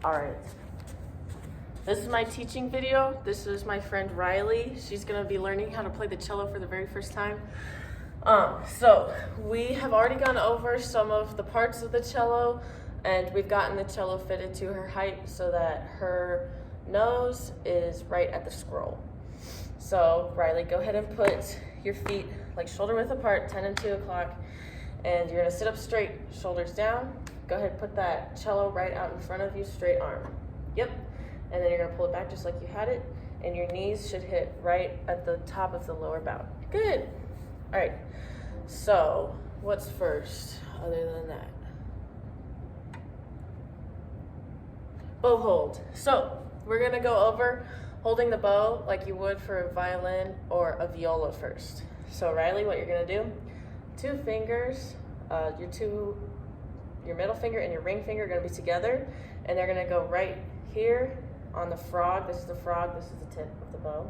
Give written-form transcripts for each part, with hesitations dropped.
All right. This is my teaching video. This is my friend Riley. She's gonna be learning how to play the cello for the very first time. So we have already gone over some of the parts of the cello, and we've gotten the cello fitted to her height so that her nose is right at the scroll. So Riley, go ahead and put your feet like shoulder width apart, 10 and 2 o'clock, and you're gonna sit up straight, shoulders down. Go ahead and put that cello right out in front of you, straight arm. Yep. And then you're gonna pull it back just like you had it, and your knees should hit right at the top of the lower bow. Good. All right. So what's first other than that? Bow hold. So we're gonna go over holding the bow like you would for a violin or a viola first. So Riley, what you're gonna do, 2 fingers, your middle finger and your ring finger are gonna be together, and they're gonna go right here on the frog. This is the frog, this is the tip of the bow.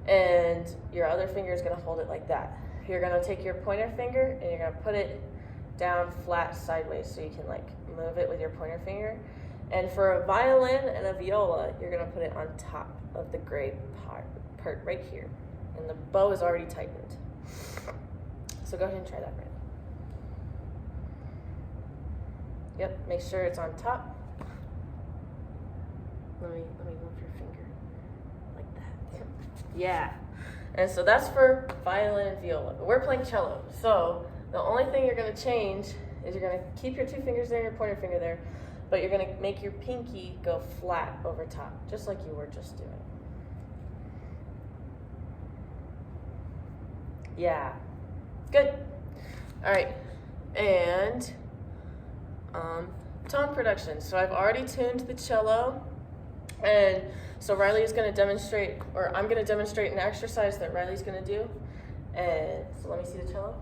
And your other finger is gonna hold it like that. You're gonna take your pointer finger and you're gonna put it down flat sideways so you can like move it with your pointer finger. And for a violin and a viola, you're gonna put it on top of the gray part right here. And the bow is already tightened. So go ahead and try that, Brandon. Yep, make sure it's on top. Let me move your finger like that. Yep. Yeah. And so that's for violin and viola. But we're playing cello. So the only thing you're gonna change is you're gonna keep your 2 fingers there, your pointer finger there, but you're gonna make your pinky go flat over top, just like you were just doing. Yeah, good. All right, and tone production. So I've already tuned the cello, and so Riley is gonna demonstrate, or I'm gonna demonstrate an exercise that Riley's gonna do. And so let me see the cello.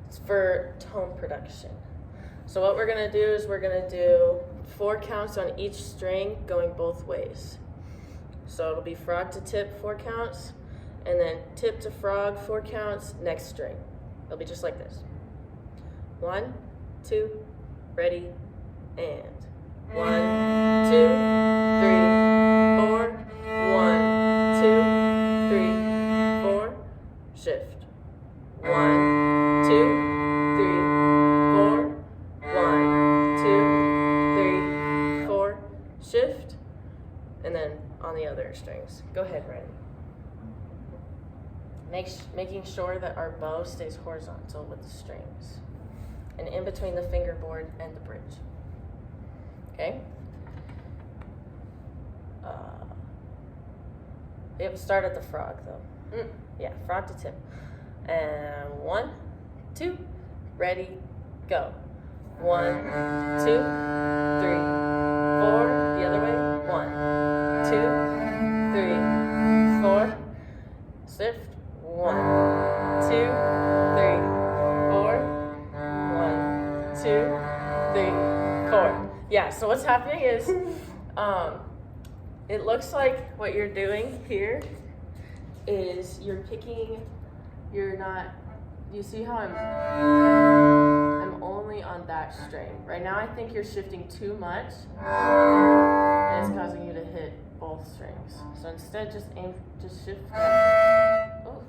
It's for tone production. So what we're gonna do is we're gonna do 4 counts on each string going both ways. So it'll be frog to tip 4 counts, and then tip to frog 4 counts, next string. It'll be just like this. 1, 2, ready, and 1, 2, 3, 4, 1, 2, 3, 4, shift. 1, 2, 3, 4, 1, 2, 3, 4, shift, and then on the other strings. Go ahead, Randy. Making sure that our bow stays horizontal with the strings and in between the fingerboard and the bridge. Okay? Yep, start at the frog though. Yeah, frog to tip. And 1, 2, ready, go. 1, 2, 3, 4, the other way. 1, 2, 3, 4, shift. 1, 2, 3, 4, 1, 2, 3, 4. Yeah, so what's happening is it looks like what you're doing here is you're picking, you see how I'm only on that string. Right now I think you're shifting too much and it's causing you to hit both strings. So instead just shift. Oh.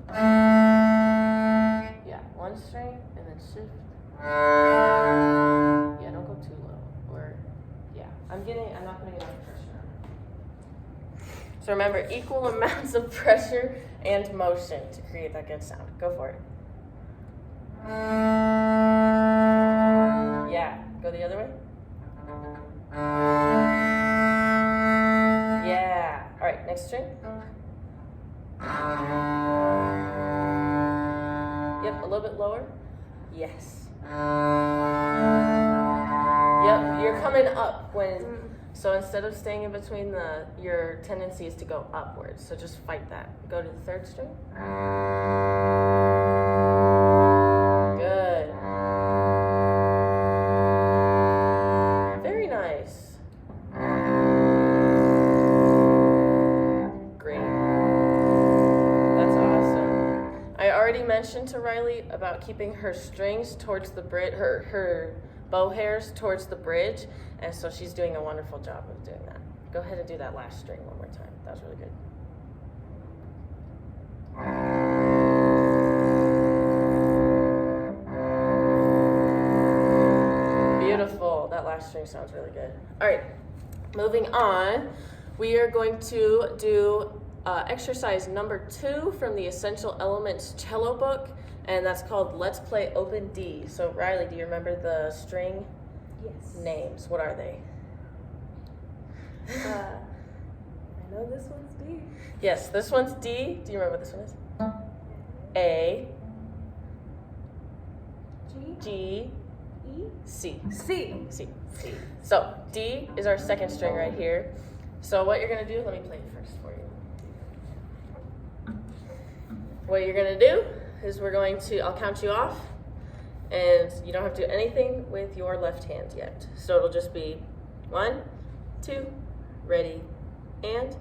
Yeah, 1 string and then shift. Yeah, don't go too low. Or, yeah, I'm not putting enough pressure on it. So remember, equal amounts of pressure and motion to create that good sound. Go for it. Yeah, go the other way. Yeah, all right, next string. Yep, a little bit lower. Yes. Yep, you're coming up so instead of staying in between your tendency is to go upwards. So just fight that. Go to the 3rd string. Good. Very nice. Great. That's awesome. I already mentioned to Riley about keeping her strings towards the bridge, her bow hairs towards the bridge, and so she's doing a wonderful job of doing that. Go ahead and do that last string one more time. That was really good. Beautiful. That last string sounds really good. All right, moving on. We are going to do exercise number 2 from the Essential Elements cello book, and that's called Let's Play Open D. So Riley, do you remember the string names? What are they? I know this one's D. Yes, this one's D. Do you remember what this one is? A, G, E, C. C. C. So D is our second string right here. So what you're gonna do, let me play it first for you. What you're gonna do is I'll count you off, and you don't have to do anything with your left hand yet. So it'll just be 1, 2, ready, and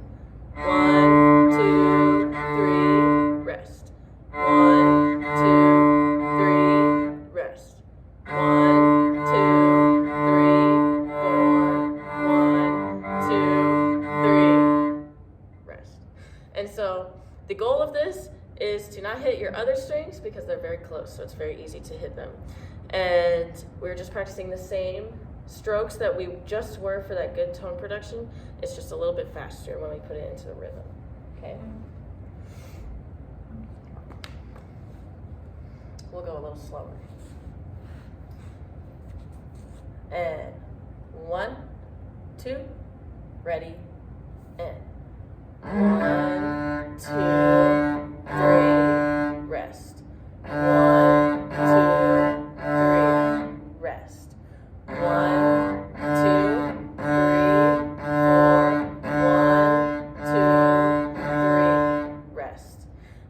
1, 2, 3, rest. 1, 2, 3, rest. 1, 2, 3, 4. 1, 2, 3, rest. And so the goal of this is to not hit your other strings because they're very close, so it's very easy to hit them. And we're just practicing the same strokes that we just were for that good tone production. It's just a little bit faster when we put it into the rhythm. Okay? We'll go a little slower. And 1, 2, ready, and 1, 2, 3, rest. 1, 2, 3, rest. 1, 2, 3, 4. 1, 2, 3, rest.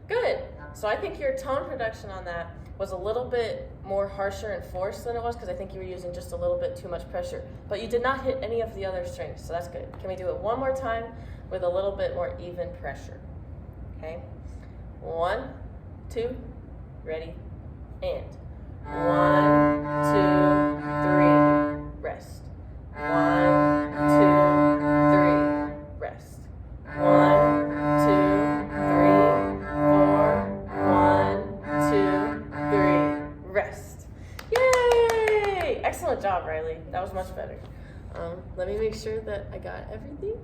Good. So I think your tone production on that was a little bit more harsher and forced than it was because I think you were using just a little bit too much pressure. But you did not hit any of the other strings, so that's good. Can we do it one more time with a little bit more even pressure? Okay? 1, 2, ready, and 1, 2, 3, rest. 1, 2, 3, rest. 1, 2, 3, 4. 1, 2, 3, rest. Yay! Excellent job, Riley. That was much better. Let me make sure that I got everything.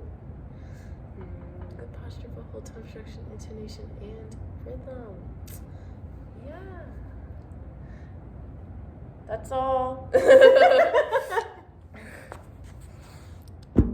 Good posture, vocal tone structure, intonation, and rhythm. Yeah. That's all.